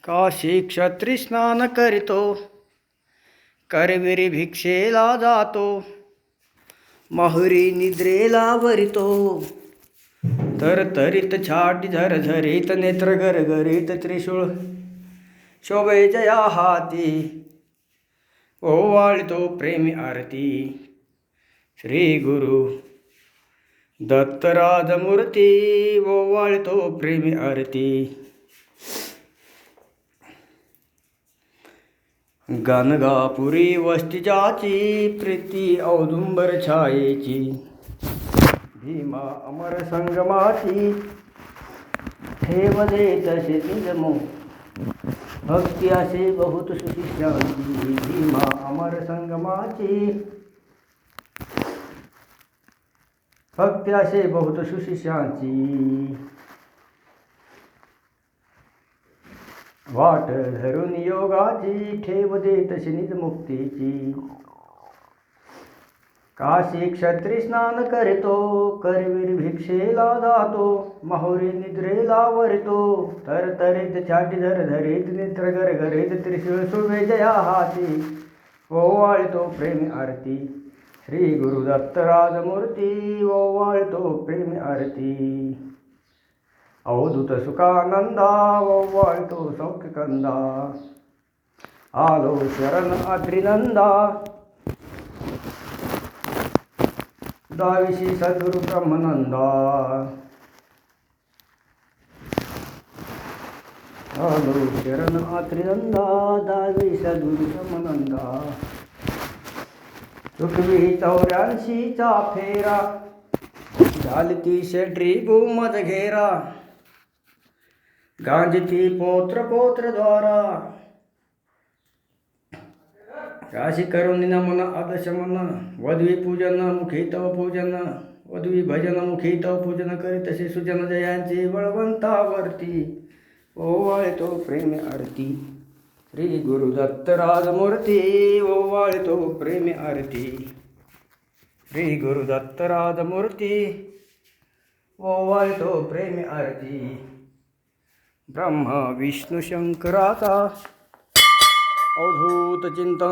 काशी क्षत्री स्नान करीतो, करविरी भिक्षेला जातो, माहुरी निद्रेला वरितो, तरतरीत छाटी झरझरीत नेत्र गरगरीत त्रिशूळ शोभे जया हाती, ओवाळतो प्रेमी आरती. श्री गुरु दत्तराजमूर्ती, ओवाळतो प्रेमी आरती. गाणगापुरी वस्ती ज्याची, प्रीती औदुंबर छायेची, भीमा अमर संगमाची, ठेव दे तसे निजमो, भक्ती असे बहुत सुशिष्यांची. भीमा अमर संगमाची, भक्ती असे बहुत सुशिष्यांची. वाट धरून योगाची, ठेव दे तशी निज मुक्तीची. काशी क्षत्री स्नान करीतो, करवीर भिक्षेला जातो, माहुरी निद्रेला वरितो, तरतरीत छाटी झरझरीत नेत्र गरगरीत त्रिशूळ शोभे जया हाती, ओवाळतो प्रेमी आरती. श्री गुरु दत्तराजमूर्ती, ओवाळतो प्रेमी आरती. अवधूत सुखानंदा, ओवाळतो सौख्यकंदा, आलो शरण आद्रिनंदा, दाविशी सद्गुरु ब्रह्मनंदा. आलो शरण आद्रिनंदा, दावी सद्गुरु ब्रह्मनंदा. चुकवी 84चा फेरा, झालती शेड्री भूमत घेरा, गांजती पोत्र पोत्र द्वारा, काशी करुणी नमन आदशमन, वधवी पूजन मुखी तव पूजन, वधवी भजन मुखी तव पूजन, करीतसे सुजन जयांचे बळवंतावरती, ओवाळतो प्रेमी आरती. श्री गुरु दत्तराजमूर्ती, ओवाळतो प्रेमी आरती. श्री गुरु दत्तराजमूर्ती, ओवाळतो प्रेमी आरती. ब्रह्मा विष्णू शंकराचा अवधूत चिंतन